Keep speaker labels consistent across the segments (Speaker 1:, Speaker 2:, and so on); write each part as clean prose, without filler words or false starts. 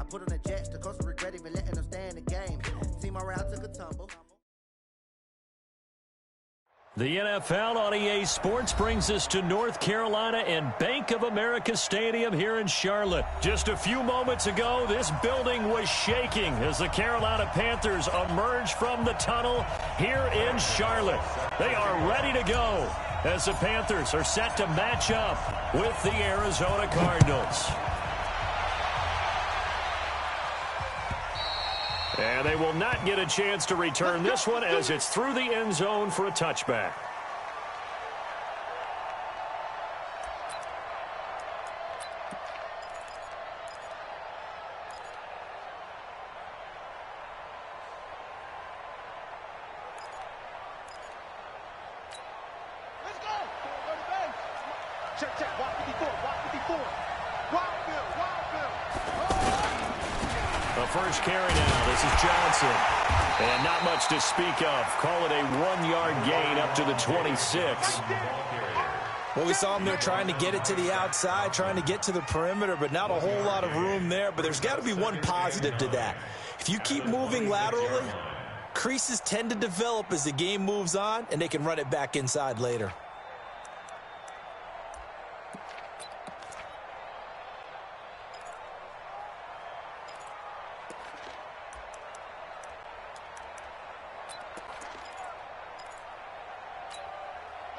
Speaker 1: put on the Jets, the coach regret even letting them stay in the game. Team morale took a tumble.
Speaker 2: The NFL on EA Sports brings us to North Carolina and Bank of America Stadium here in Charlotte. Just a few moments ago, this building was shaking as the Carolina Panthers emerged from the tunnel here in Charlotte. They are ready to go as the Panthers are set to match up with the Arizona Cardinals. And they will not get a chance to return this one as it's through the end zone for a touchback.
Speaker 3: Let's go! Go to base! Check, walk 54, walk 54. Wild Bill!
Speaker 2: The first carry now. This is Johnson. And not much to speak of. Call it a 1-yard gain up to the 26.
Speaker 4: Well, we saw him there trying to get it to the outside, trying to get to the perimeter, but not a whole lot of room there. But there's got to be one positive to that. If you keep moving laterally, creases tend to develop as the game moves on, and they can run it back inside later.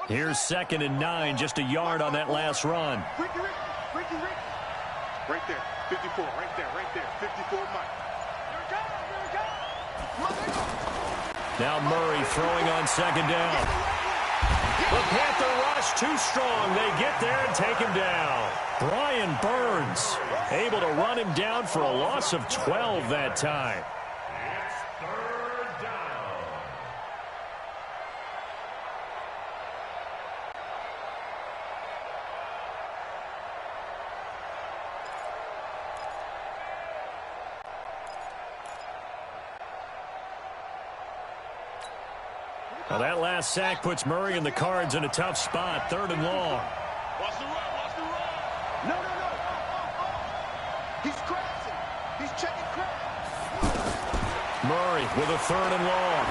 Speaker 2: Here's 2nd and 9, just a yard on that last run.
Speaker 3: Ricky. Right there, 54, right there, 54, Mike.
Speaker 2: Now Murray throwing on 2nd down. The Panther rush too strong. They get there and take him down. Brian Burns able to run him down for a loss of 12 that time. Now that last sack puts Murray and the Cards in a tough spot. 3rd and long.
Speaker 3: Watch the run. No. He's crashing. He's checking crash.
Speaker 2: Murray with a 3rd and long.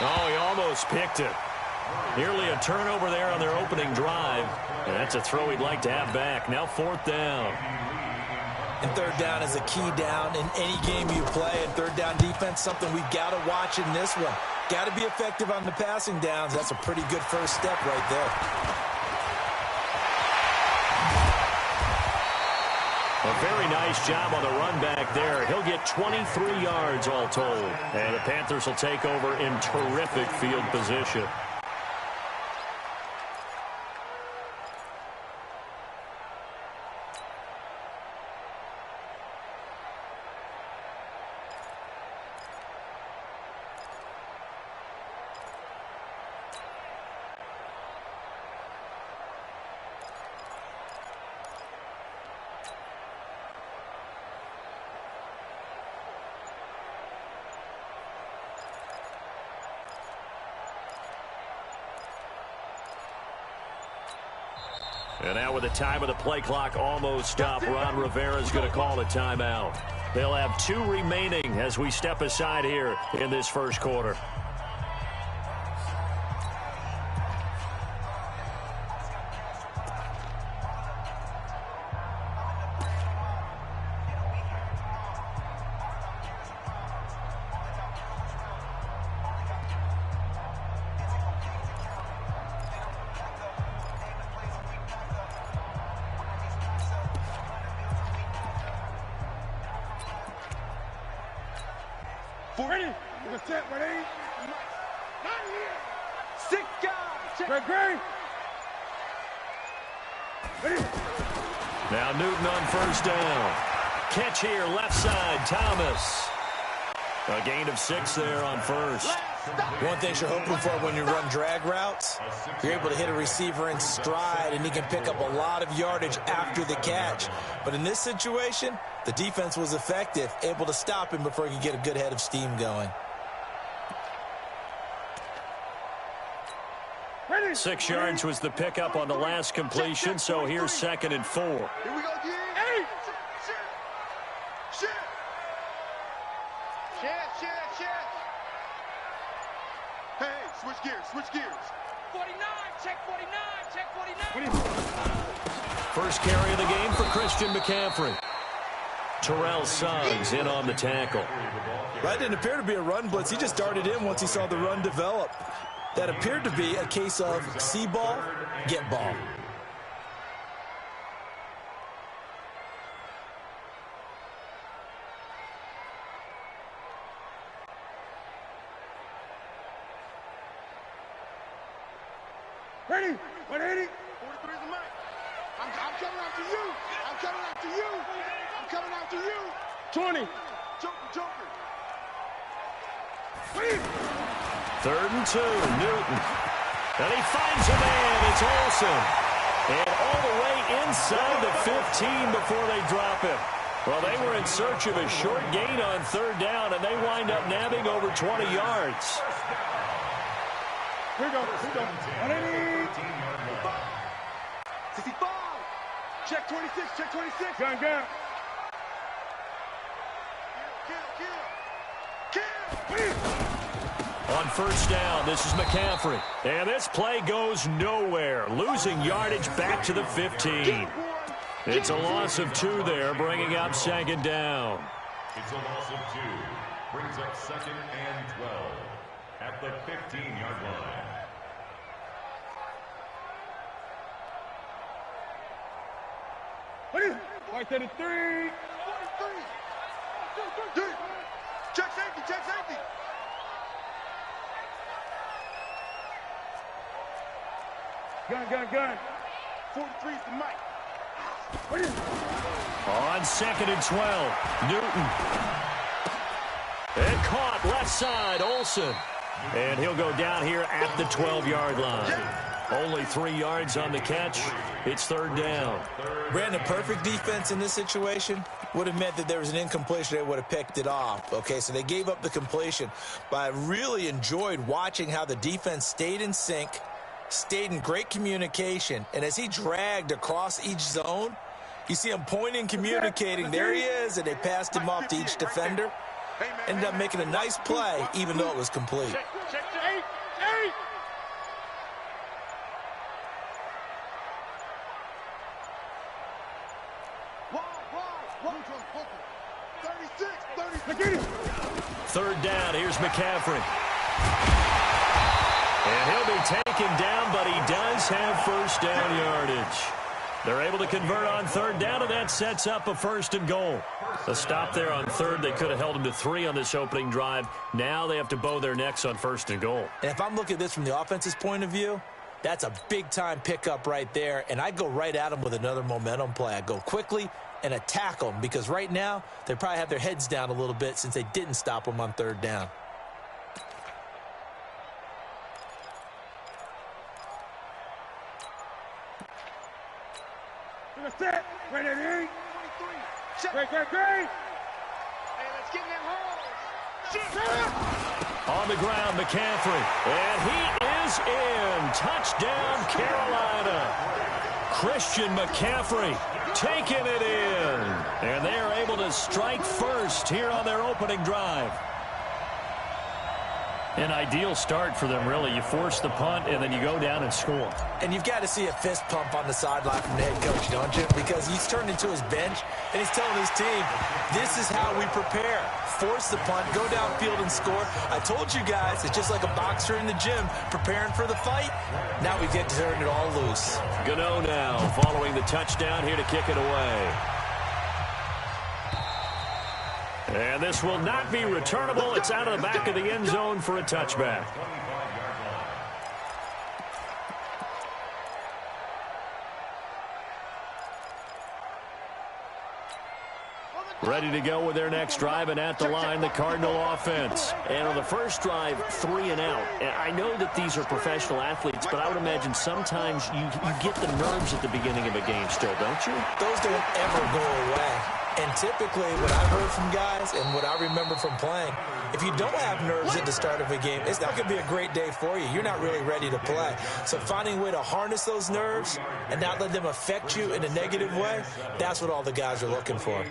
Speaker 2: Oh, he almost picked it. Nearly a turnover there on their opening drive. And that's a throw he'd like to have back. Now 4th down.
Speaker 4: And 3rd down is a key down in any game you play. And 3rd down defense, something we've got to watch in this one. Got to be effective on the passing downs. That's a pretty good first step right there.
Speaker 2: A very nice job on the run back there. He'll get 23 yards all told. And the Panthers will take over in terrific field position. And now with the time of the play clock almost stopped, Ron Rivera is going to call a timeout. They'll have 2 remaining as we step aside here in this first quarter.
Speaker 3: Ready? We're set. Ready? Not here. 6 guys. Ready? Ready?
Speaker 2: Now Newton on 1st down. Catch here, left side, Thomas. A gain of 6 there on 1st.
Speaker 4: One thing you're hoping for when you run drag routes, you're able to hit a receiver in stride, and he can pick up a lot of yardage after the catch. But in this situation, the defense was effective, able to stop him before he could get a good head of steam going.
Speaker 2: 6 yards was the pickup on the last completion, so here's 2nd and 4.
Speaker 3: Here we go, again. Switch gears, switch gears.
Speaker 5: 49, check 49, check 49.
Speaker 2: First carry of the game for Christian McCaffrey. Terrell Suggs in on the tackle.
Speaker 4: That didn't appear to be a run blitz. He just darted in once he saw the run develop. That appeared to be a case of see ball, get ball.
Speaker 3: Ready? 180. 43 is the mic. I'm coming after you. I'm coming after you. I'm coming after you. 20. Joker. Wait.
Speaker 2: 3rd and 2, Newton. And he finds a man. It's Olsen. And all the way inside the 15 before they drop him. Well, they were in search of a short gain on 3rd down, and they wind up nabbing over 20 yards.
Speaker 3: Here we go. 180. 65. Check 26. Check 26. Gun. Kill.
Speaker 2: On 1st down, this is McCaffrey. And this play goes nowhere. Losing yardage back to the 15. It's a loss of 2 there, bringing up 2nd down.
Speaker 6: It's a loss of 2. Brings up 2nd and 12 at the 15-yard line.
Speaker 3: What is it? 43. 43. Check safety. Gun. 43 is the mic. What is it?
Speaker 2: On 2nd and 12, Newton. And caught left side, Olsen. And he'll go down here at the 12-yard line. Only 3 yards on the catch. It's 3rd down.
Speaker 4: Brandon, perfect defense in this situation would have meant that there was an incompletion. They would have picked it off. Okay, so they gave up the completion. But I really enjoyed watching how the defense stayed in sync, stayed in great communication. And as he dragged across each zone, you see him pointing, communicating. There he is, and they passed him off to each defender. Ended up making a nice play, even though it was complete.
Speaker 3: Check 8. 36.
Speaker 2: 3rd down, here's McCaffrey. And he'll be taken down, but he does have 1st down yardage. They're able to convert on 3rd down, and that sets up a 1st and goal. A stop there on 3rd. They could have held him to 3 on this opening drive. Now they have to bow their necks on 1st and goal.
Speaker 4: And if I'm looking at this from the offense's point of view, that's a big-time pickup right there, and I go right at them with another momentum play. I go quickly and attack them because right now they probably have their heads down a little bit since they didn't stop them on 3rd down.
Speaker 3: Set. Ready. 23. Great. Hey, let's get in that hole.
Speaker 2: On the ground, McCaffrey. And he is in. Touchdown, Carolina. Christian McCaffrey taking it in. And they are able to strike first here on their opening drive. An ideal start for them, really. You force the punt, and then you go down and score.
Speaker 4: And you've got to see a fist pump on the sideline from the head coach, don't you? Because he's turned into his bench, and he's telling his team, this is how we prepare. Force the punt, go downfield and score. I told you guys, it's just like a boxer in the gym preparing for the fight. Now we get to turn it all loose.
Speaker 2: Gano now following the touchdown here to kick it away. And this will not be returnable. It's out of the back of the end zone for a touchback. Ready to go with their next drive, and at the line, the Cardinal offense. And on the first drive, 3 and out. And I know that these are professional athletes, but I would imagine sometimes you get the nerves at the beginning of a game still, don't you?
Speaker 4: Those don't ever go away. And typically, what I've heard from guys and what I remember from playing, if you don't have nerves at the start of a game, it's not going to be a great day for you. You're not really ready to play. So finding a way to harness those nerves and not let them affect you in a negative way, that's what all the guys are looking for.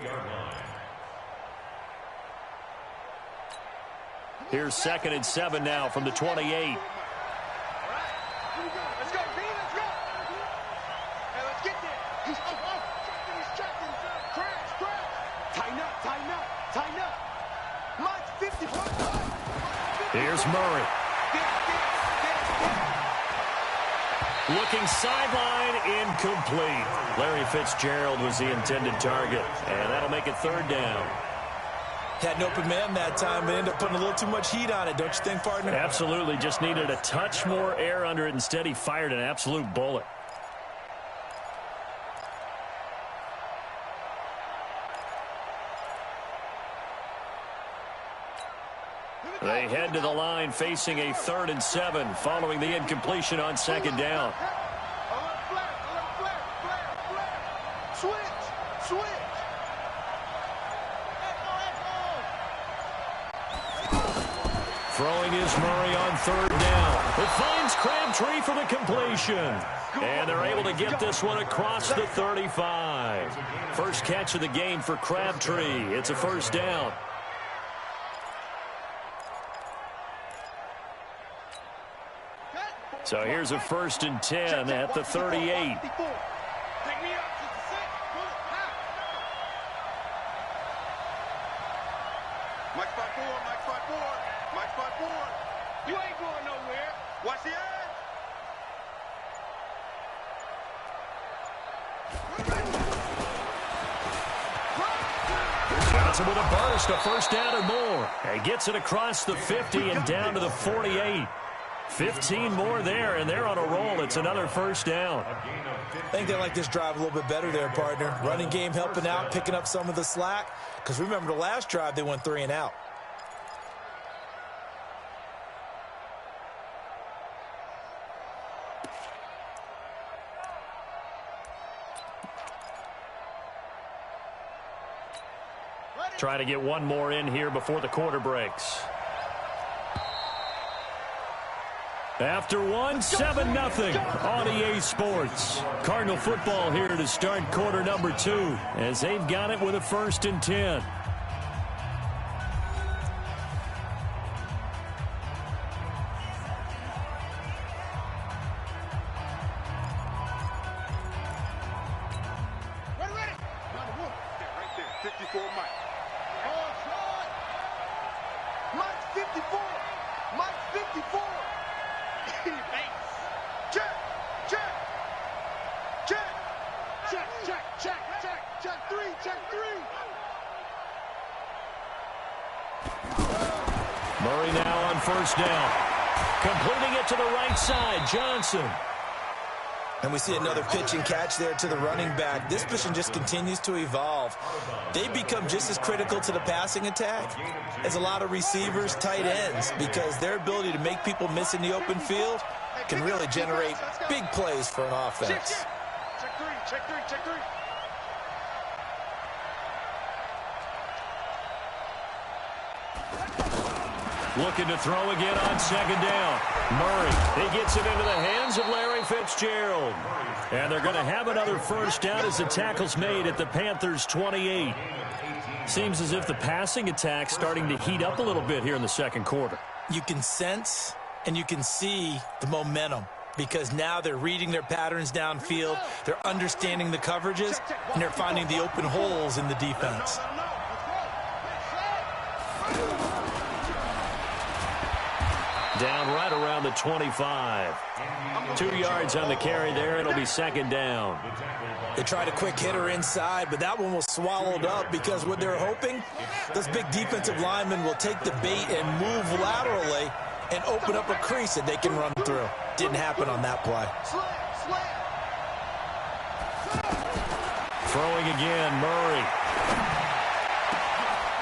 Speaker 2: Here's 2nd and 7 now from the 28.
Speaker 3: Tighten up. Mike's 50.
Speaker 2: Here's Murray. Looking sideline, incomplete. Larry Fitzgerald was the intended target, and that'll make it third down.
Speaker 4: Had an open man that time, but ended up putting a little too much heat on it, don't you think, partner?
Speaker 2: Absolutely. Just needed a touch more air under it. Instead, he fired an absolute bullet. They head to the line facing a 3rd and 7 following the incompletion on second down.
Speaker 3: Switch.
Speaker 2: Throwing is Murray on 3rd down. It finds Crabtree for the completion. And they're able to get this one across the 35. First catch of the game for Crabtree. It's a first down. So here's a 1st and 10 at the 38.
Speaker 3: Mike spot 4. You ain't going nowhere. Watch the edge.
Speaker 2: Johnson with a burst, a first down or more. He gets it across the 50 and down to the 48. 15 more there, and they're on a roll. It's another first down.
Speaker 4: I think they like this drive a little bit better there, partner. Running game helping out, picking up some of the slack. Because remember, the last drive, they went 3 and out.
Speaker 2: Try to get one more in here before the quarter breaks. After one, 7-0 on EA Sports. Cardinal football here to start quarter number 2 as they've got it with a 1st and 10. Murray now on first down. Completing it to the right side, Johnson.
Speaker 4: And we see another pitch and catch there to the running back. This position just continues to evolve. They become just as critical to the passing attack as a lot of receivers, tight ends, because their ability to make people miss in the open field can really generate big plays for an offense.
Speaker 3: Check three.
Speaker 2: Looking to throw again on second down. Murray, he gets it into the hands of Larry Fitzgerald. And they're going to have another first down as the tackle's made at the Panthers' 28. Seems as if the passing attack's starting to heat up a little bit here in the second quarter.
Speaker 4: You can sense and you can see the momentum because now they're reading their patterns downfield, they're understanding the coverages, and they're finding the open holes in the defense.
Speaker 2: Down right around the 25. 2 yards on the carry there. It'll be second down.
Speaker 4: They tried a quick hitter inside, but that one was swallowed up because what they're hoping, those big defensive linemen will take the bait and move laterally and open up a crease that they can run through. Didn't happen on that play.
Speaker 2: Throwing again, Murray.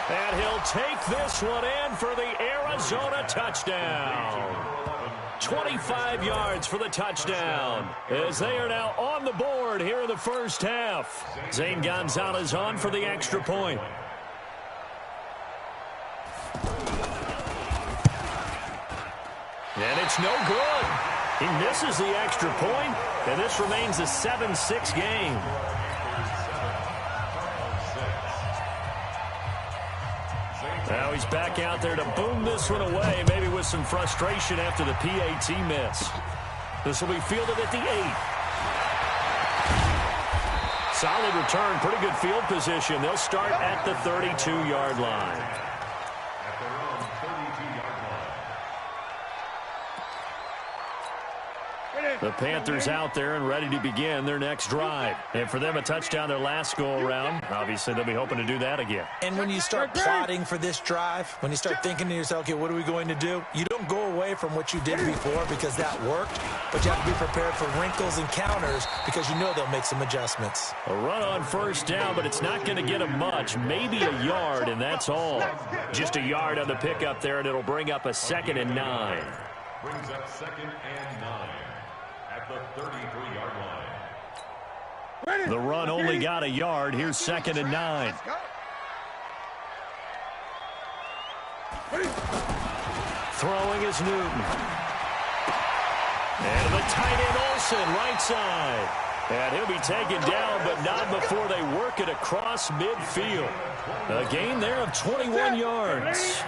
Speaker 2: And he'll take this one in for the Arizona touchdown. 25 yards for the touchdown as they are now on the board here in the first half. Zane Gonzalez on for the extra point. And it's no good. He misses the extra point, and this remains a 7-6 game. Now he's back out there to boom this one away, maybe with some frustration after the PAT miss. This will be fielded at the 8. solid return, pretty good field position. They'll start at the 32-yard line.
Speaker 6: At their own 32-yard line.
Speaker 2: The Panthers out there and ready to begin their next drive. And for them, a touchdown their last go-around. Obviously, they'll be hoping to do that again.
Speaker 4: And when you start plotting for this drive, when you start thinking to yourself, okay, what are we going to do? You don't go away from what you did before because that worked, but you have to be prepared for wrinkles and counters because you know they'll make some adjustments.
Speaker 2: A run on first down, but it's not going to get them much. Maybe a yard, and that's all. Just a yard on the pickup there, and it'll bring up a 2nd and 9.
Speaker 6: Brings up 2nd and 9 at the 33-yard line.
Speaker 2: The run only got a yard. Here's 2nd and 9. Throwing is Newton. And the tight end Olsen, right side. And he'll be taken down, but not before they work it across midfield. A gain there of 21 yards.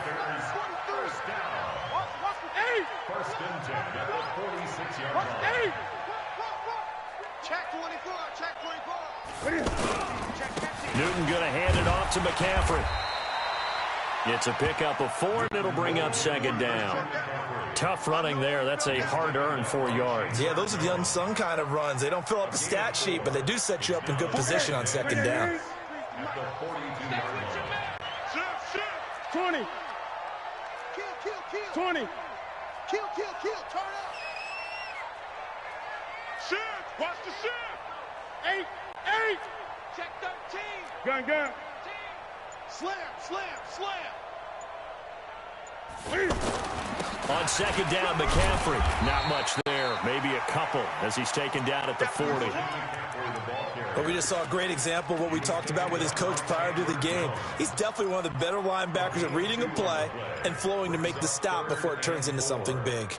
Speaker 6: First and 10 at the 46-yard line.
Speaker 3: Check 24, check 24.
Speaker 2: Newton going to hand it off to McCaffrey. It's a pickup of 4, and it'll bring up 2nd down. Tough running there. That's a hard-earned 4 yards.
Speaker 4: Yeah, those are the unsung kind of runs. They don't fill up the stat sheet, but they do set you up in good position on 2nd down.
Speaker 6: At the 42-yard line.
Speaker 3: 20. Kill. 20. Kill. Turn up. Shift. Watch the shift. 8.
Speaker 5: Check 13.
Speaker 3: Gun. Slam.
Speaker 2: On 2nd down, McCaffrey. Not much there. Maybe a couple as he's taken down at the 40.
Speaker 4: But we just saw a great example of what we talked about with his coach prior to the game. He's definitely one of the better linebackers at reading a play and flowing to make the stop before it turns into something big.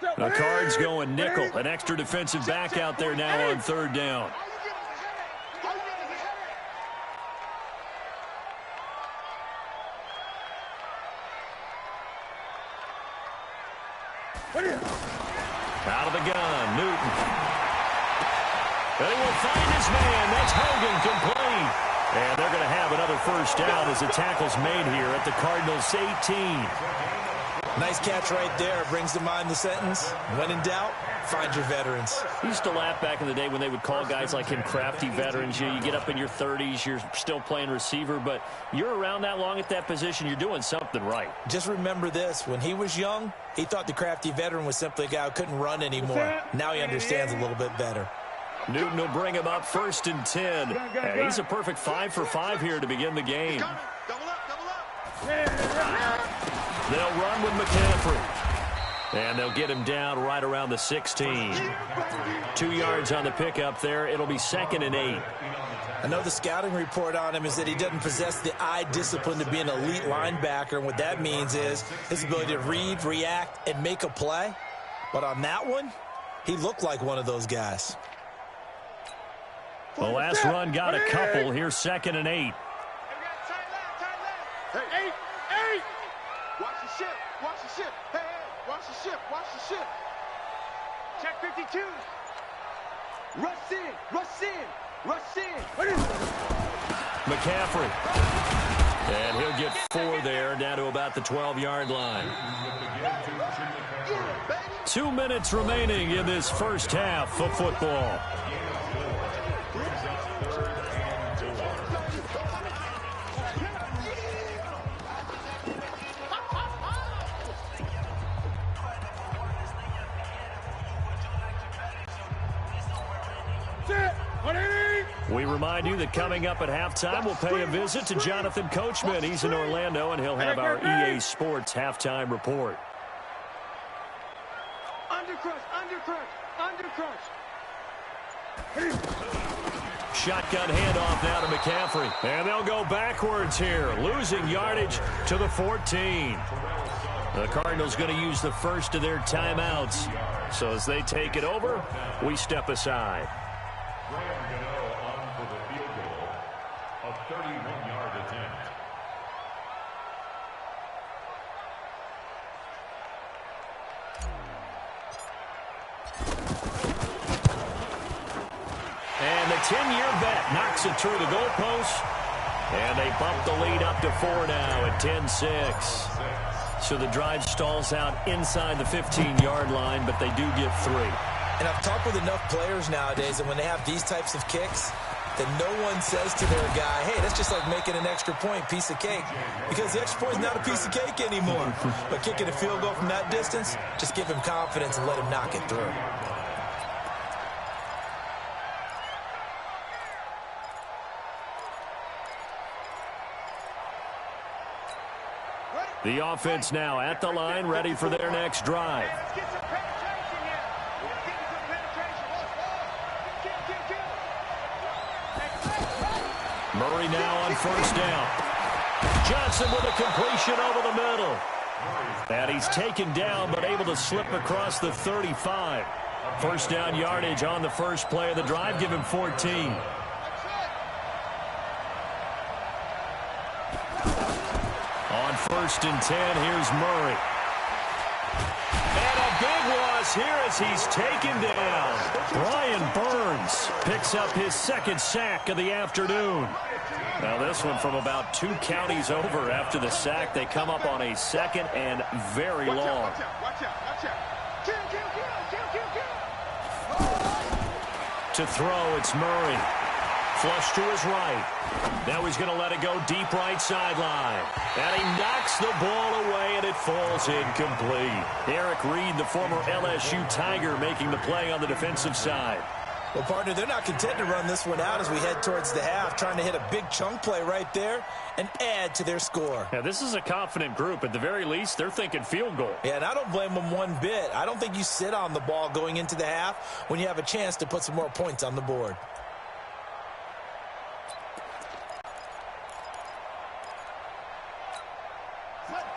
Speaker 2: The Cards going nickel. An extra defensive back out there now on 3rd down. Out of the gun, Newton. They will find his man. That's Hogan, complete. And they're going to have another first down as the tackle's made here at the Cardinals' 18.
Speaker 4: Nice catch right there. Brings to mind the sentence, when in doubt, find your veterans.
Speaker 2: I used to laugh back in the day when they would call guys like him crafty veterans. You get up in your 30s, you're still playing receiver, but you're around that long at that position, you're doing something right.
Speaker 4: Just remember this. When he was young, he thought the crafty veteran was simply a guy who couldn't run anymore. Now he understands a little bit better.
Speaker 2: Newton will bring him up 1st and 10. And he's a perfect 5 for 5 here to begin the game.
Speaker 3: Double up.
Speaker 2: They'll run with McCaffrey. And they'll get him down right around the 16. 2 yards on the pickup there. It'll be 2nd and 8.
Speaker 4: I know the scouting report on him is that he doesn't possess the eye discipline to be an elite linebacker. And what that means is his ability to read, react, and make a play. But on that one, he looked like one of those guys.
Speaker 2: The last run got a couple. Here's 2nd and 8.
Speaker 3: Hey. Watch the ship. Hey, watch the ship. Check 52. Rush in.
Speaker 2: McCaffrey. And he'll get 4 there, down to about the 12-yard line. 2 minutes remaining in this first half of football. We remind you that coming up at halftime, we'll pay a visit to Jonathan Coachman. He's in Orlando, and he'll have our EA Sports halftime report.
Speaker 3: Undercrush.
Speaker 2: Shotgun handoff now to McCaffrey. And they'll go backwards here, losing yardage to the 14. The Cardinals going to use the first of their timeouts. So as they take it over, we step aside.
Speaker 6: On for the field goal, a 31-yard attempt.
Speaker 2: the 10-year vet knocks it through the goalpost. And they bump the lead up to 4 now at 10-6. So the drive stalls out inside the 15-yard line, but they do get 3.
Speaker 4: And I've talked with enough players nowadays that when they have these types of kicks, that no one says to their guy, hey, that's just like making an extra point, piece of cake. Because the extra point is not a piece of cake anymore. But kicking a field goal from that distance, just give him confidence and let him knock it through.
Speaker 2: The offense now at the line, ready for their next drive. Murray now on first down. Johnson with a completion over the middle. And he's taken down, but able to slip across the 35. First down yardage on the first play of the drive. Give him 14. On first and 10, here's Murray. And a big loss here as he's taken down. Brian Burns picks up his second sack of the afternoon. Now this one from about 2 counties over after the sack. They come up on a second and very long. To throw, it's Murray. Flush to his right. Now he's going to let it go deep right sideline. And he knocks the ball away, and it falls incomplete. Eric Reed, the former LSU Tiger, making the play on the defensive side.
Speaker 4: Well, partner, they're not content to run this one out as we head towards the half, trying to hit a big chunk play right there and add to their score.
Speaker 2: Yeah, this is a confident group. At the very least, they're thinking field goal.
Speaker 4: Yeah, and I don't blame them one bit. I don't think you sit on the ball going into the half when you have a chance to put some more points on the board.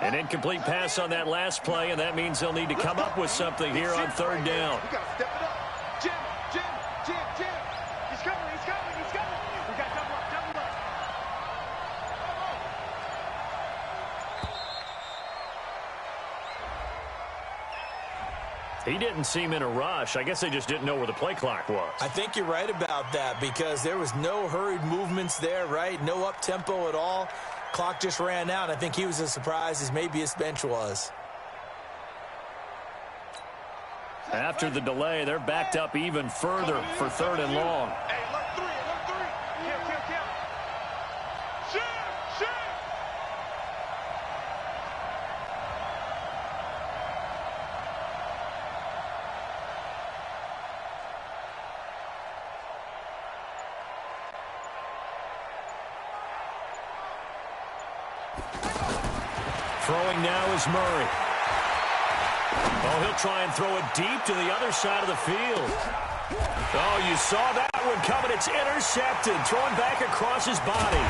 Speaker 2: An incomplete pass on that last play, and that means they'll need to come up with something here on third down.
Speaker 3: We got to step it up. Jim. He's coming. We got double up.
Speaker 2: He didn't seem in a rush. I guess they just didn't know where the play clock was.
Speaker 4: I think you're right about that because there was no hurried movements there, right? No up-tempo at all. Clock just ran out. I think he was as surprised as maybe his bench was.
Speaker 2: After the delay, they're backed up even further for third and long.
Speaker 3: Hey, alert three. Count. Shit.
Speaker 2: Throwing now is Murray. Oh, he'll try and throw it deep to the other side of the field. Oh, you saw that one coming. It's intercepted. Thrown back across his body.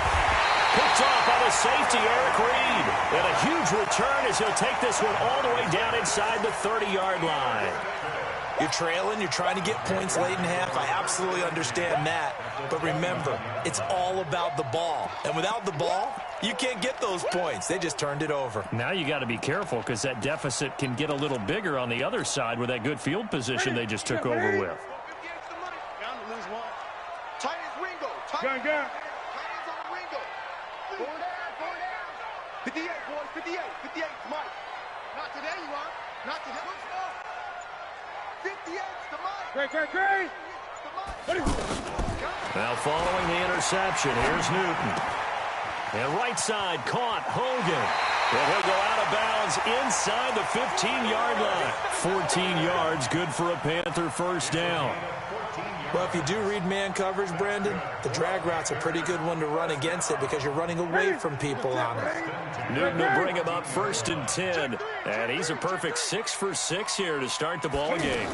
Speaker 2: Picked off by the safety, Eric Reed. And a huge return as he'll take this one all the way down inside the 30-yard line.
Speaker 4: You're trailing. You're trying to get points late in half. I absolutely understand that. But remember, it's all about the ball. And without the ball, you can't get those points. They just turned it over.
Speaker 2: Now you got to be careful because that deficit can get a little bigger on the other side with that good field position they just took over with.
Speaker 3: Bound to lose one. Tight as Ringo.
Speaker 5: Gun.
Speaker 3: Tight as on Ringo. 4 down. 58, boys. 58. Mike. Not today, you are. Not today. 58 to Mike.
Speaker 5: Great.
Speaker 2: Now following the interception, here's Newton. And right side caught Hogan. And he'll go out of bounds inside the 15-yard line. 14 yards, good for a Panther first down.
Speaker 4: Well, if you do read man coverage, Brandon, the drag route's a pretty good one to run against it because you're running away from people on it.
Speaker 2: Newton will bring him up first and 10. And he's a perfect 6 for 6 here to start the ball game.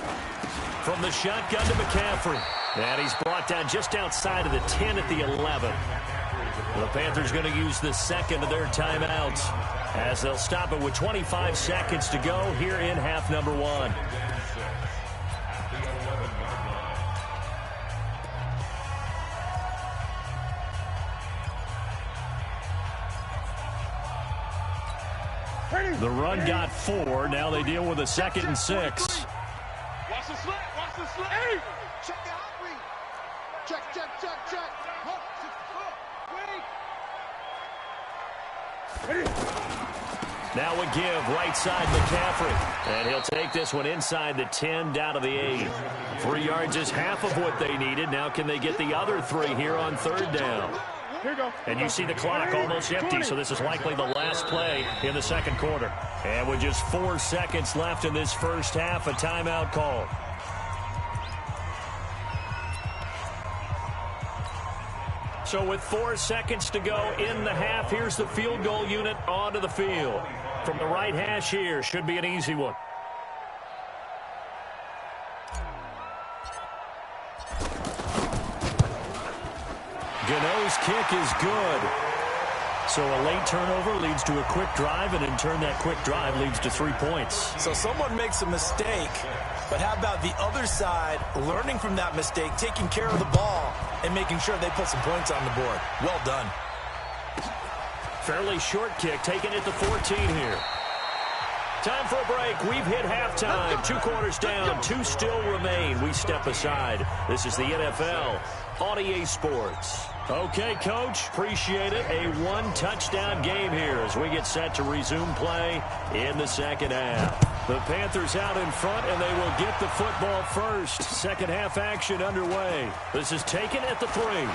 Speaker 2: From the shotgun to McCaffrey. And he's brought down just outside of the 10 at the 11. The Panthers going to use the second of their timeouts as they'll stop it with 25 seconds to go here in half number 1. The run got 4. Now they deal with a 2nd and 6.
Speaker 3: Watch the slant. Hey! Check the hot read. Check, check, check, check.
Speaker 2: Now a give, right side McCaffrey. And he'll take this one inside the 10, down to the 8. 3 yards is half of what they needed. Now can they get the other 3 here on 3rd down? And you see the clock almost empty, so this is likely the last play in the 2nd quarter. And with just 4 seconds left in this first half, a timeout call. So with 4 seconds to go in the half, here's the field goal unit onto the field. From the right hash here, should be an easy one. Gano's kick is good. So a late turnover leads to a quick drive, and in turn that quick drive leads to 3 points.
Speaker 4: So someone makes a mistake, but how about the other side learning from that mistake, taking care of the ball, and making sure they put some points on the board? Well done.
Speaker 2: Fairly short kick, taken at the 14 here. Time for a break. We've hit halftime. 2 quarters down, 2 still remain. We step aside. This is the NFL on EA Sports. Okay, Coach, appreciate it. A 1-touchdown game here as we get set to resume play in the 2nd half. The Panthers out in front, and they will get the football first. 2nd half action underway. This is taken at the 3.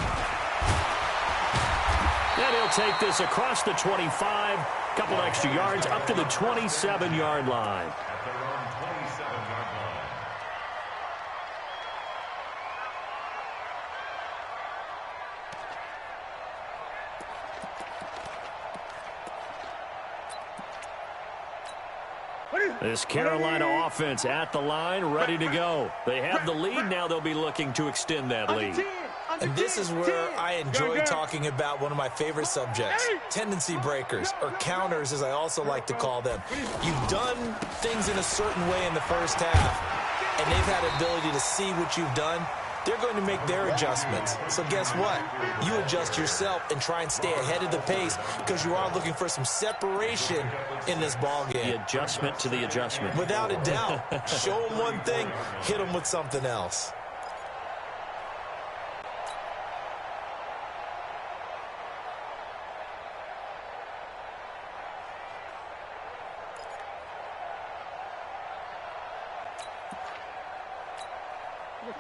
Speaker 2: And he'll take this across the 25. Couple extra yards up to the 27-yard line.
Speaker 6: At their own 27-yard line.
Speaker 2: This Carolina offense at the line, ready to go. They have the lead. Now they'll be looking to extend that lead.
Speaker 4: And this is where I enjoy talking about one of my favorite subjects, tendency breakers, or counters as I also like to call them. You've done things in a certain way in the first half, and they've had the ability to see what you've done. They're going to make their adjustments. So guess what? You adjust yourself and try and stay ahead of the pace because you are looking for some separation in this ball game.
Speaker 2: The adjustment to the adjustment.
Speaker 4: Without a doubt. Show them one thing, hit them with something else.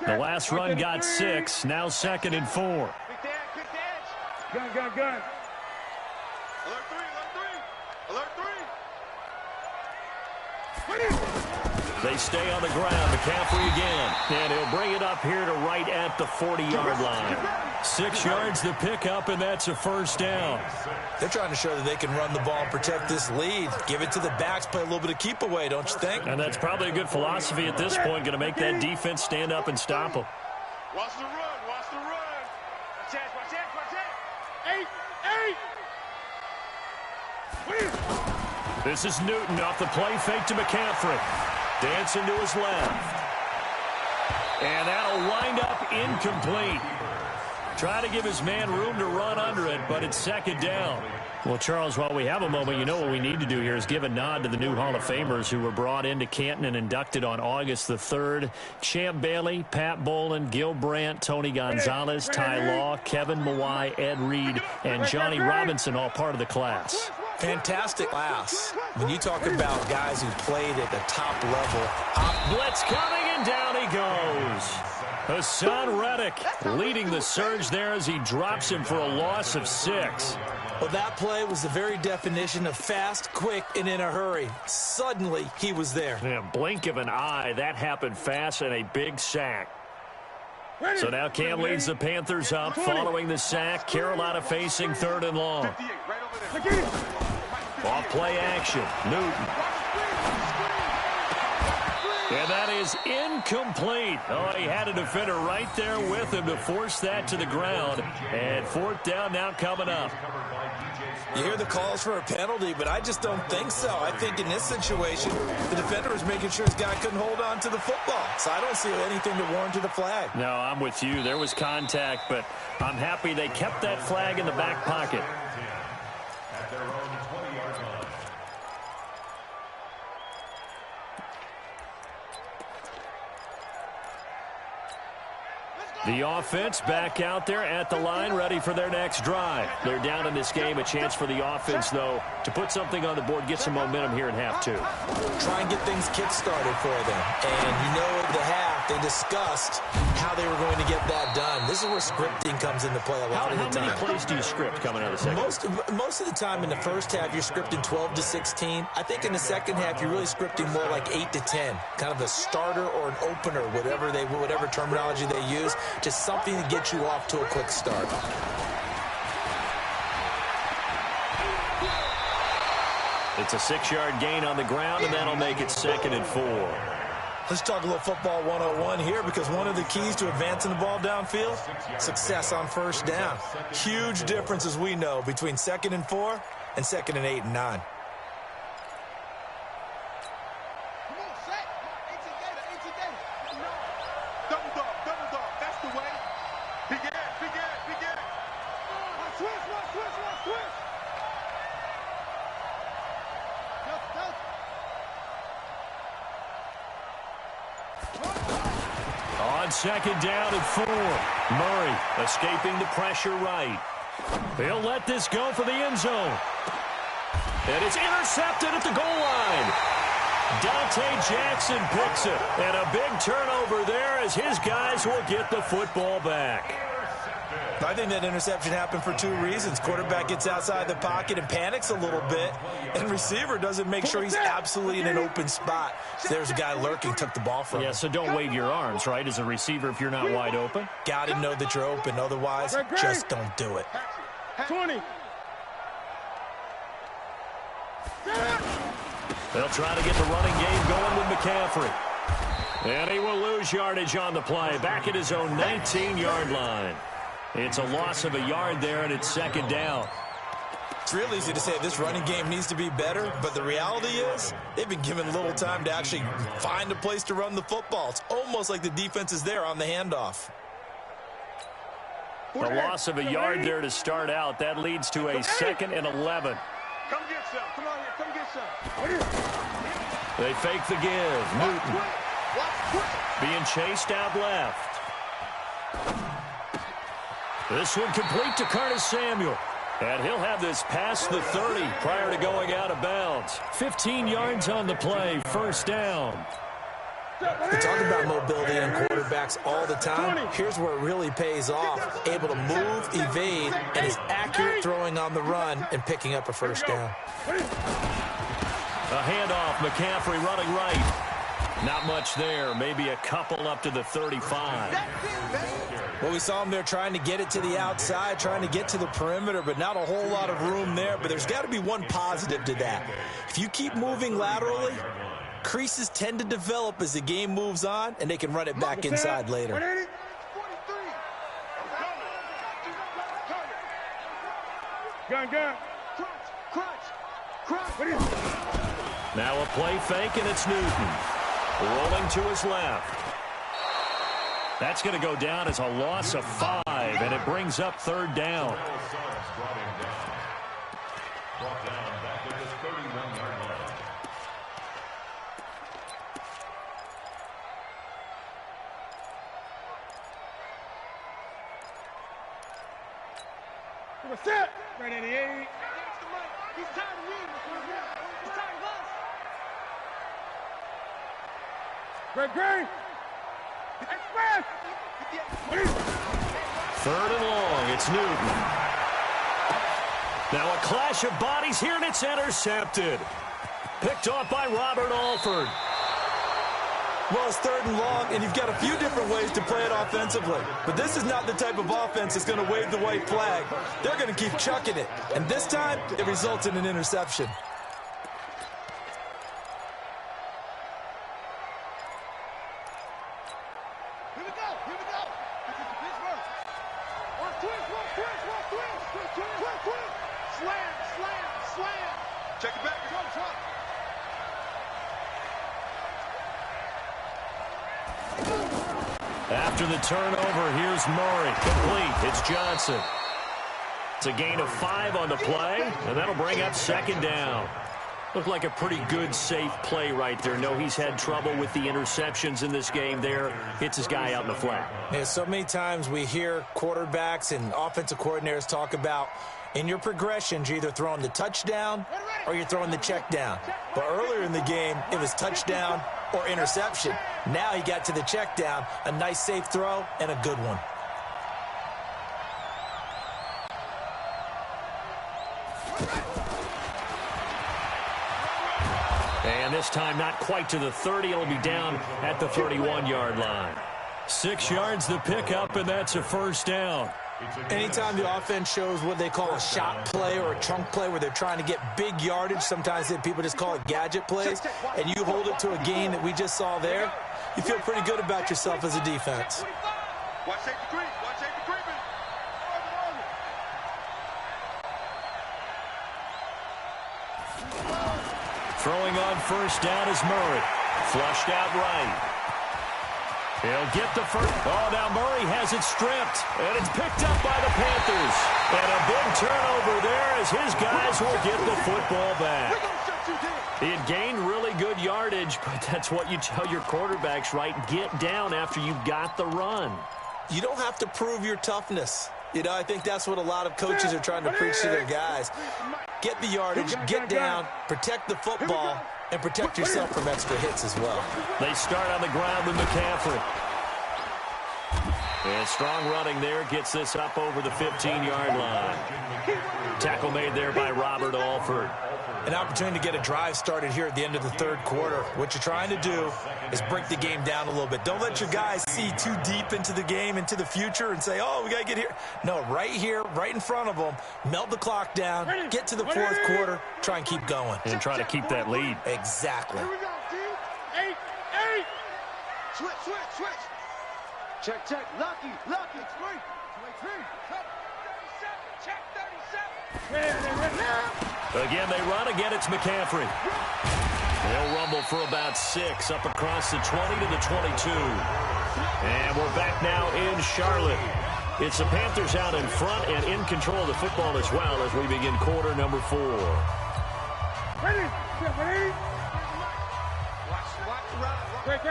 Speaker 2: The last run got 6. Now 2nd and 4.
Speaker 3: Gun. Alert 3, alert 3. Alert 3.
Speaker 2: They stay on the ground. McCaffrey again. And he'll bring it up here to right at the 40-yard line. 6 yards the pickup, and that's a 1st down.
Speaker 4: They're trying to show that they can run the ball and protect this lead. Give it to the backs, play a little bit of keep away, don't you think?
Speaker 2: And that's probably a good philosophy at this point. Going to make that defense stand up and stop them.
Speaker 3: Watch the run, watch the run. Watch that. 8.
Speaker 2: This is Newton off the play fake to McCaffrey. Dancing to his left. And that'll wind up incomplete. Try to give his man room to run under it, but it's 2nd down. Well, Charles, while we have a moment, you know what we need to do here is give a nod to the new Hall of Famers who were brought into Canton and inducted on August the 3rd. Champ Bailey, Pat Bolin, Gil Brandt, Tony Gonzalez, Ty Law, Kevin Mawai, Ed Reed, and Johnny Robinson, all part of the class.
Speaker 4: Fantastic class. When you talk about guys who played at the top level.
Speaker 2: Blitz coming, and down he goes. Hassan Reddick leading the surge there as he drops him for a loss of 6.
Speaker 4: Well, that play was the very definition of fast, quick, and in a hurry. Suddenly, he was there.
Speaker 2: Yeah, blink of an eye, that happened fast, and a big sack. So now Cam leads the Panthers up following the sack. Carolina facing 3rd and long. Off play action. Newton. And that is incomplete. Oh, he had a defender right there with him to force that to the ground. And 4th down now coming up.
Speaker 4: You hear the calls for a penalty, but I just don't think so. I think in this situation, the defender was making sure his guy couldn't hold on to the football. So I don't see anything to warrant the flag.
Speaker 2: No, I'm with you. There was contact, but I'm happy they kept that flag in the back pocket.
Speaker 6: At their own 20-yard line.
Speaker 3: Let's
Speaker 2: The offense back out there at the line, ready for their next drive. They're down in this game. A chance for the offense, though, to put something on the board, get some momentum here in half two.
Speaker 4: Try and get things kick-started for them. And you know at the half, they discussed how they were going to get that done. This is where scripting comes into play a lot of the time.
Speaker 2: How many plays do you script coming out of the second?
Speaker 4: Most of the time in the first half, you're scripting 12 to 16. I think in the second half, you're really scripting more like 8 to 10. Kind of a starter or an opener, whatever terminology they use. Just something to get you off to a quick start.
Speaker 2: It's a 6-yard gain on the ground, and that'll make it 2nd and 4.
Speaker 4: Let's talk a little football 101 here, because one of the keys to advancing the ball downfield, success on first down. Huge difference, as we know, between 2nd and 4 and 2nd and 8 and 9.
Speaker 2: On 2nd down and 4. Murray escaping the pressure right. They'll let this go for the end zone. And it's intercepted at the goal line. Dante Jackson picks it. And a big turnover there as his guys will get the football back.
Speaker 4: I think that interception happened for 2 reasons. Quarterback gets outside the pocket and panics a little bit, and receiver doesn't make sure he's absolutely in an open spot. So there's a guy lurking, took the ball from him.
Speaker 2: Yeah, so don't wave your arms, right, as a receiver if you're not wide open.
Speaker 4: Got to know that you're open. Otherwise, just don't do it.
Speaker 3: 20.
Speaker 2: They'll try to get the running game going with McCaffrey. And he will lose yardage on the play, back at his own 19-yard line. It's a loss of a yard there, and it's 2nd down.
Speaker 4: It's real easy to say this running game needs to be better, but the reality is they've been given little time to actually find a place to run the football. It's almost like the defense is there on the handoff.
Speaker 2: A loss of a yard there to start out. That leads to a 2nd and 11.
Speaker 3: Come get some. Come on here. Come get some.
Speaker 2: They fake the give. Newton being chased out left. This one complete to Curtis Samuel. And he'll have this past the 30 prior to going out of bounds. 15 yards on the play, 1st down.
Speaker 4: We talk about mobility in quarterbacks all the time. Here's where it really pays off. Able to move, evade, and is accurate throwing on the run and picking up a 1st down.
Speaker 2: A handoff, McCaffrey running right. Not much there, maybe a couple up to the 35.
Speaker 4: Well, we saw him there trying to get it to the outside, trying to get to the perimeter, but not a whole lot of room there. But there's got to be one positive to that. If you keep moving laterally, creases tend to develop as the game moves on, and they can run it back inside later.
Speaker 3: Gun. Crunch.
Speaker 2: Now a play fake, and it's Newton. Rolling to his left. That's going to go down as a loss of 5, and it brings up 3rd down.
Speaker 6: Brought down back at the 31-yard line.
Speaker 3: What's that? Right at the 8. He's tired of winning. He's tired of us. Great. Express.
Speaker 2: 3rd and long. It's Newton. Now a clash of bodies here, and it's intercepted. Picked off by Robert Alford.
Speaker 4: Well, it's 3rd and long, and you've got a few different ways to play it offensively. But this is not the type of offense that's going to wave the white flag. They're going to keep chucking it. And this time, it results in an interception.
Speaker 3: Here we go. This is Pittsburgh. One twist. Slam. Check it back. Trump.
Speaker 2: After the turnover, here's Murray. Complete. It's Johnson. It's a gain of 5 on the play, and that'll bring up 2nd down. Looked like a pretty good, safe play right there. No, he's had trouble with the interceptions in this game there. Hits his guy out in the flat.
Speaker 4: Yeah, so many times we hear quarterbacks and offensive coordinators talk about in your progressions, you're either throwing the touchdown or you're throwing the check down. But earlier in the game, it was touchdown or interception. Now he got to the check down, a nice safe throw, and a good one.
Speaker 2: And this time not quite to the 30. It'll be down at the 31-yard line. 6 yards the pickup, and that's a first down.
Speaker 4: Anytime the offense shows what they call a shot play or a chunk play where they're trying to get big yardage, sometimes people just call it gadget plays, and you hold it to a gain that we just saw there, you feel pretty good about yourself as a defense.
Speaker 3: Watch safety creep. Watch safety creeping.
Speaker 2: Throwing on first down is Murray. Flushed out right. He'll get the first. Oh, now Murray has it stripped, and it's picked up by the Panthers. And a big turnover there as his guys will get the football back. He had gained really good yardage, but that's what you tell your quarterbacks, right? Get down after you got the run.
Speaker 4: You don't have to prove your toughness. You know, I think that's what a lot of coaches are trying to preach to their guys. Get the yardage, get down, protect the football, and protect yourself from extra hits as well.
Speaker 2: They start on the ground with McCaffrey. And strong running there gets this up over the 15-yard line. Tackle made there by Robert Alford.
Speaker 4: An opportunity to get a drive started here at the end of the third quarter. What you're trying to do is break the game down a little bit. Don't let your guys see too deep into the game, into the future, and say, oh, we got to get here. No, right here, right in front of them, melt the clock down, get to the fourth quarter, try and keep going.
Speaker 2: And try to keep that lead.
Speaker 4: Exactly.
Speaker 3: Here we go, D. 8. Switch. Check. Lucky. 3.
Speaker 5: Check 37.
Speaker 2: Again, they run. Again, it's McCaffrey. They'll rumble for about 6 up across the 20 to the 22. And we're back now in Charlotte. It's the Panthers out in front and in control of the football as well as we begin quarter number 4.
Speaker 3: Ready. Watch the run. Great.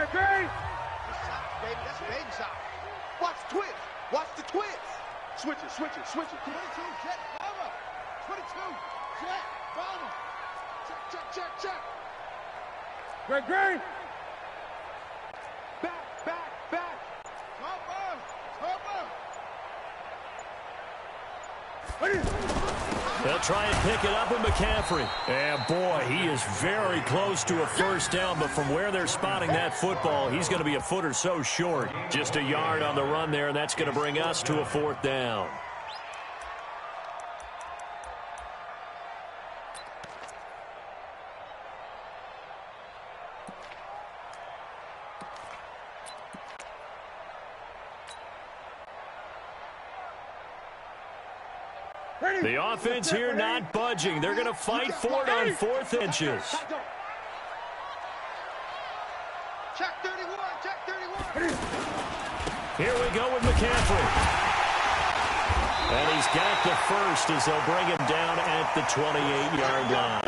Speaker 3: Baby, that's a baby shot. Watch the twist. Switch it. 22, jet, bomber. 22, jet, bomber. Check. Great. Back. Cover.
Speaker 2: They'll try and pick it up with McCaffrey. And, boy, he is very close to a first down, but from where they're spotting that football, he's going to be a foot or so short. Just a yard on the run there, and that's going to bring us to a fourth down. The offense here not budging. They're going to fight for it on 4th inches.
Speaker 3: Check 31.
Speaker 2: Here we go with McCaffrey. And he's got the first as they'll bring him down at the 28-yard line.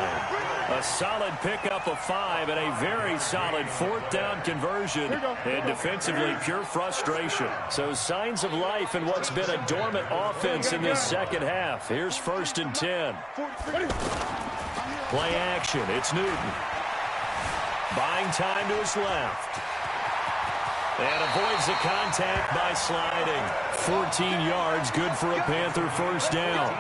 Speaker 2: A solid pickup of 5 and a very solid 4th down conversion. And defensively, pure frustration. So signs of life in what's been a dormant offense in this second half. Here's 1st and 10. Play action. It's Newton. Buying time to his left. And avoids the contact by sliding. 14 yards, good for a Panther first down.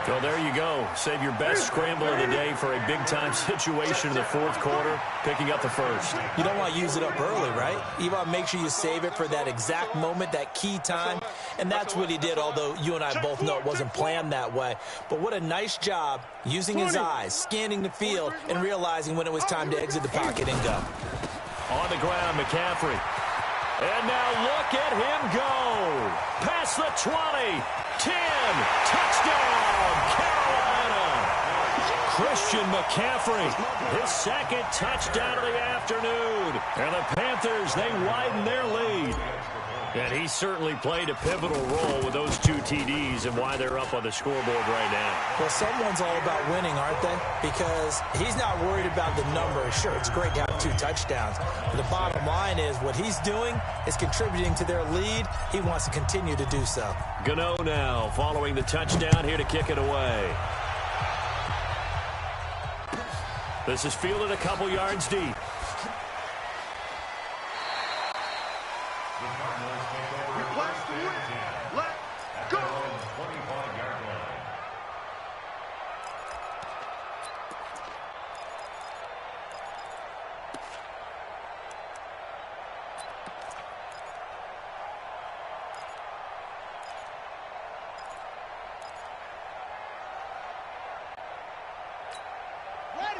Speaker 2: So there you go. Save your best scramble of the day for a big-time situation in the fourth quarter, picking up the first.
Speaker 4: You don't want to use it up early, right? You want to make sure you save it for that exact moment, that key time. And that's what he did, although you and I both know it wasn't planned that way. But what a nice job using his eyes, scanning the field, and realizing when it was time to exit the pocket and go.
Speaker 2: On the ground, McCaffrey. And now look at him go. Past the 20, 10, touchdown, Carolina. Christian McCaffrey, his second touchdown of the afternoon. And the Panthers, they widen their lead. And he certainly played a pivotal role with those two teams. TDs and why they're up on the scoreboard right now.
Speaker 4: Well, someone's all about winning, aren't they? Because he's not worried about the numbers. Sure, it's great to have 2 touchdowns. But the bottom line is what he's doing is contributing to their lead. He wants to continue to do so.
Speaker 2: Gano now following the touchdown here to kick it away. This is fielded a couple yards deep.
Speaker 3: Request to win. Let go.
Speaker 6: 25-yard line.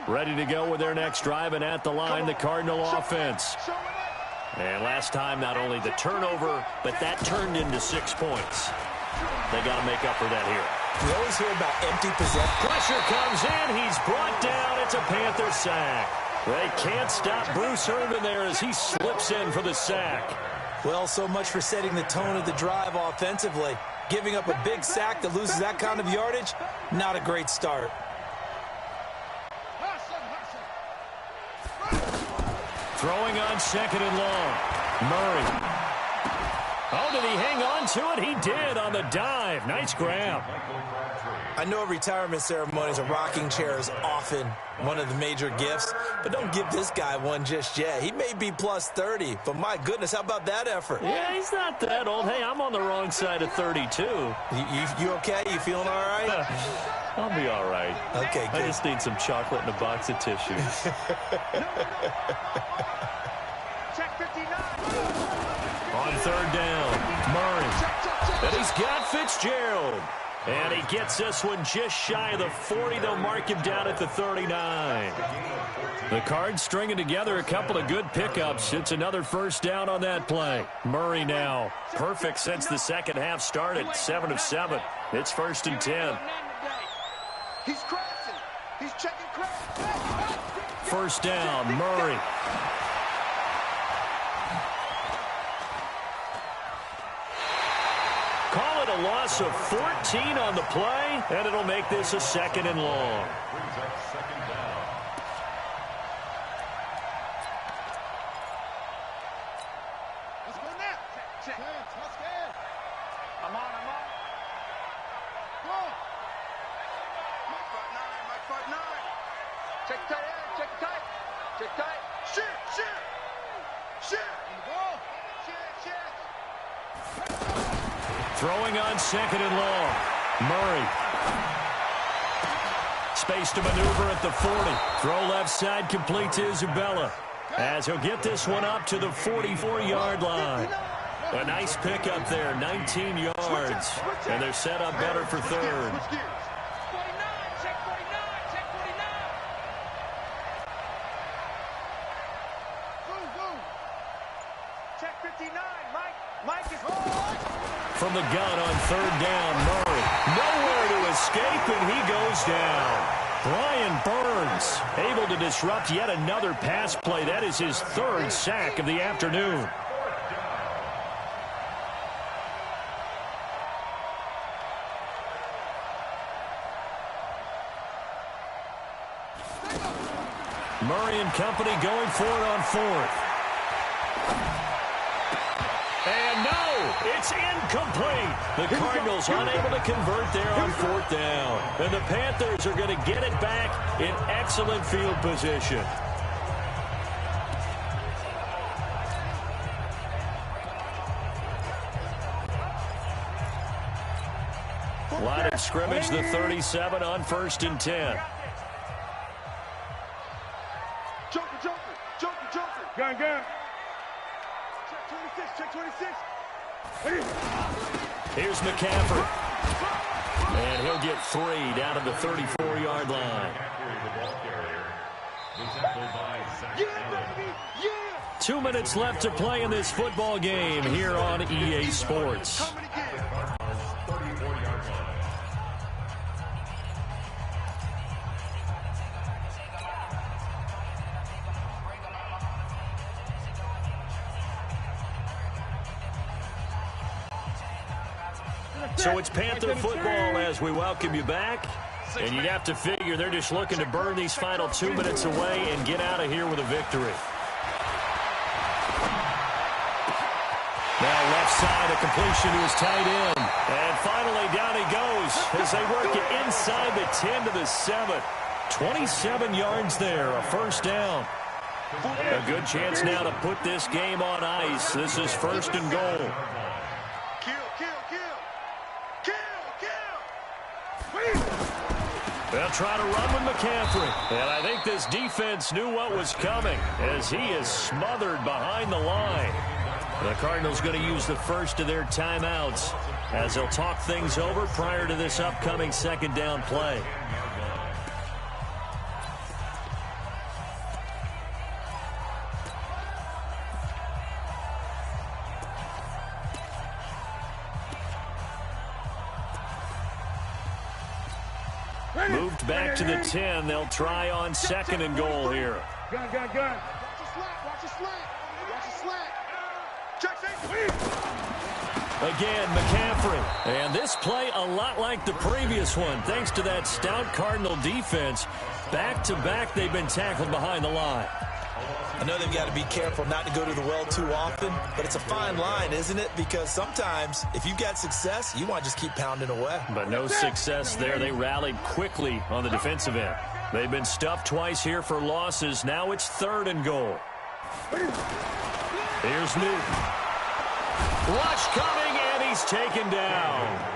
Speaker 2: Ready to go with their next drive, and at the line, the Cardinal offense. And last time, not only the turnover, but that turned into 6 points. They got to make up for that here.
Speaker 4: We always hear about empty possession.
Speaker 2: Pressure comes in. He's brought down. It's a Panther sack. They can't stop Bruce Irvin there as he slips in for the sack.
Speaker 4: Well, so much for setting the tone of the drive offensively. Giving up a big sack that loses that kind of yardage, not a great start.
Speaker 2: Throwing on 2nd and long. Murray. Oh, did he hang on to it? He did on the dive. Nice grab.
Speaker 4: I know retirement ceremonies, a rocking chair is often one of the major gifts, but don't give this guy one just yet. He may be plus 30, but my goodness, how about that effort?
Speaker 2: Yeah, he's not that old. Hey, I'm on the wrong side of 32.
Speaker 4: You okay? You feeling all right?
Speaker 2: I'll be all right.
Speaker 4: Okay, good.
Speaker 2: I just need some chocolate and a box of tissues.
Speaker 3: Check 59.
Speaker 2: On 3rd down, Murray. And he's got Fitzgerald. And he gets this one just shy of the 40. They'll mark him down at the 39. The Cards stringing together a couple of good pickups. It's another 1st down on that play. Murray now perfect since the second half started. 7 of 7. It's 1st and 10.
Speaker 3: He's crashing. He's checking crash.
Speaker 2: 1st down, Murray. Call it a loss of 14 on the play, and it'll make this a 2nd and long.
Speaker 6: Brings up 2nd down.
Speaker 3: Let's go now. Check. Let's go. I'm on. Go. Mike front 9. Check tight. Shit. On the ball. Shit.
Speaker 2: Throwing on 2nd and long. Murray. Space to maneuver at the 40. Throw left side complete to Isabella. As he'll get this one up to the 44-yard line. A nice pickup there, 19 yards. And they're set up better for 3rd.
Speaker 3: Check 59. Mike is
Speaker 2: From the gun on 3rd down, Murray. Nowhere to escape, and he goes down. Brian Burns able to disrupt yet another pass play. That is his 3rd sack of the afternoon. Murray and company going for it on 4th. And no, it's incomplete. The Cardinals unable to convert there on 4th down. And the Panthers are going to get it back in excellent field position. Line of scrimmage, the 37 on 1st and 10.
Speaker 3: Joker. Gun. Check 26.
Speaker 2: Here's McCaffrey. And he'll get 3 down to the 34-yard line. 2 minutes left to play in this football game here on EA Sports. So it's Panther football as we welcome you back. And you'd have to figure they're just looking to burn these final 2 minutes away and get out of here with a victory. Now left side, a completion to his tight end. And finally down he goes as they work it inside the 10 to the 7. 27 yards there, a first down. A good chance now to put this game on ice. This is first and goal. They'll try to run with McCaffrey. And I think this defense knew what was coming as he is smothered behind the line. The Cardinals going to use the first of their timeouts as they'll talk things over prior to this upcoming second down play. Moved back to the 10. They'll try on second and goal here.
Speaker 3: Gun. Watch your slack. Watch your slack. Watch your slack.
Speaker 2: Again, McCaffrey. And this play a lot like the previous one. Thanks to that stout Cardinal defense. Back-to-back, they've been tackled behind the line.
Speaker 4: I know they've got to be careful not to go to the well too often, but it's a fine line, isn't it? Because sometimes, if you've got success, you want to just keep pounding away.
Speaker 2: But no success there. They rallied quickly on the defensive end. They've been stuffed twice here for losses. Now it's third and goal. Here's Newton. Watch coming, and he's taken down.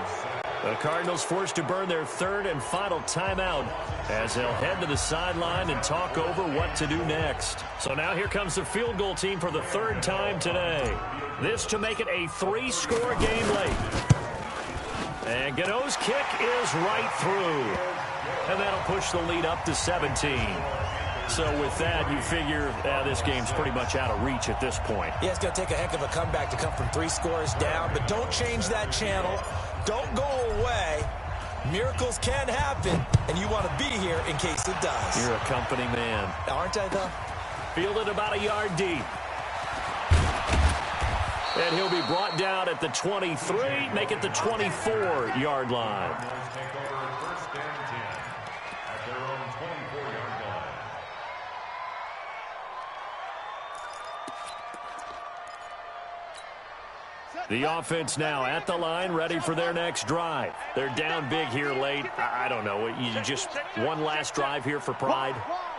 Speaker 2: The Cardinals forced to burn their third and final timeout as they'll head to the sideline and talk over what to do next. So now here comes the field goal team for the third time today. This to make it a 3-score game late. And Gano's kick is right through. And that'll push the lead up to 17. So with that, you figure this game's pretty much out of reach at this point.
Speaker 4: Yeah, it's going to take a heck of a comeback to come from 3 scores down, but don't change that channel. Don't go away. Miracles can happen, and you want to be here in case it does.
Speaker 2: You're a company man.
Speaker 4: Aren't I, though?
Speaker 2: Fielded about a yard deep. And he'll be brought down at the 23, make it the 24-yard line. The offense now at the line, ready for their next drive. They're down big here late. I don't know. You just one last drive here for pride.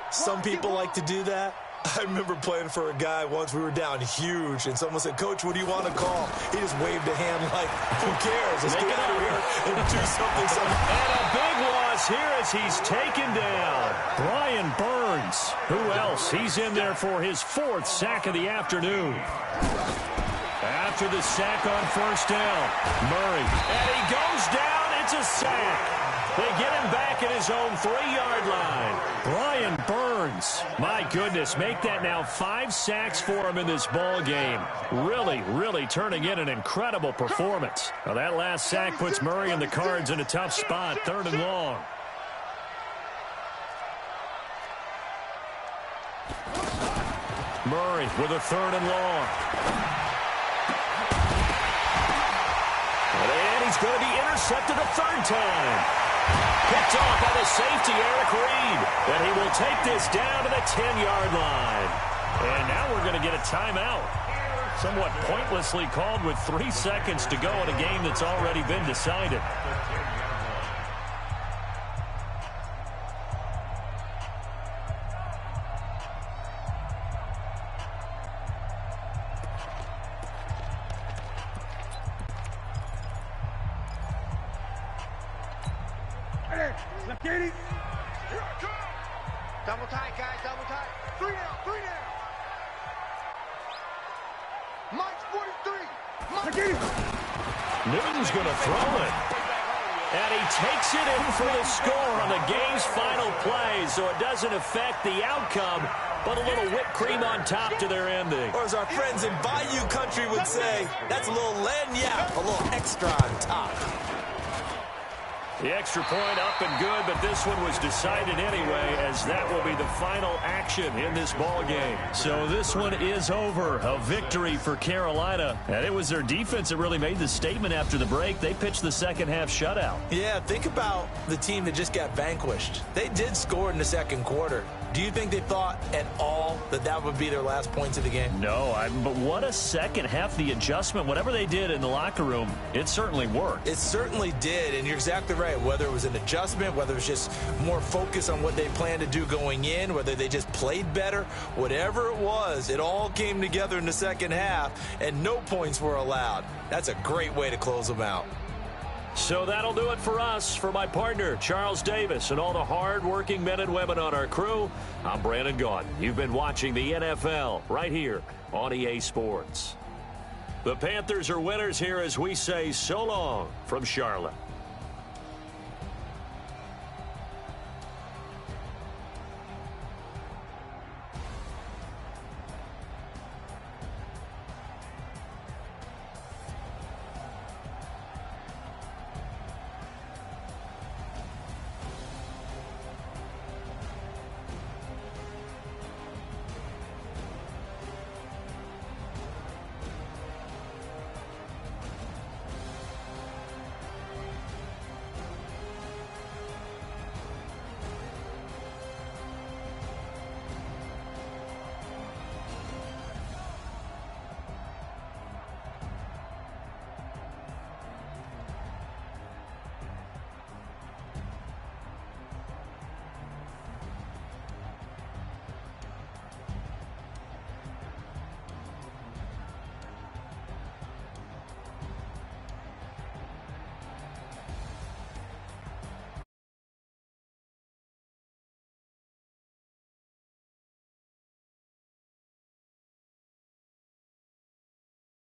Speaker 4: Some people like to do that. I remember playing for a guy once. We were down huge, and someone said, "Coach, what do you want to call?" He just waved a hand like, "Who cares? Let's get out of here and do something."
Speaker 2: And a big loss here as he's taken down. Brian Burns. Who else? He's in there for his 4th sack of the afternoon. After the sack on first down, Murray. And he goes down. It's a sack. They get him back at his own 3-yard line. Brian Burns. My goodness, make that now 5 sacks for him in this ball game. Really turning in an incredible performance. Now that last sack puts Murray and the Cards in a tough spot, 3rd and long. Murray with a 3rd and long. And he's going to be intercepted a 3rd time. Picked off by the safety, Eric Reed. And he will take this down to the 10-yard line. And now we're going to get a timeout. Somewhat pointlessly called with 3 seconds to go in a game that's already been decided.
Speaker 3: Double tight, guys, double tight. 3 down. Mike's 43.
Speaker 2: Newton's going to throw it. And he takes it in for the score on the game's final play, so it doesn't affect the outcome, but a little whipped cream on top to their ending.
Speaker 4: Or as our friends in Bayou Country would say, that's a little lagniappe, a little extra on top.
Speaker 2: The extra point up and good, but this one was decided anyway, as that will be the final action in this ball game. So this one is over. A victory for Carolina. And it was their defense that really made the statement after the break. They pitched the second half shutout.
Speaker 4: Yeah, think about the team that just got vanquished. They did score in the second quarter. Do you think they thought at all that that would be their last points of the game?
Speaker 2: No, but what a second half. The adjustment, whatever they did in the locker room, it certainly worked.
Speaker 4: It certainly did, and you're exactly right. Whether it was an adjustment, whether it was just more focus on what they planned to do going in, whether they just played better, whatever it was, it all came together in the second half, and no points were allowed. That's a great way to close them out.
Speaker 2: So that'll do it for us. For my partner, Charles Davis, and all the hard-working men and women on our crew, I'm Brandon Gaudin. You've been watching the NFL right here on EA Sports. The Panthers are winners here as we say so long from Charlotte.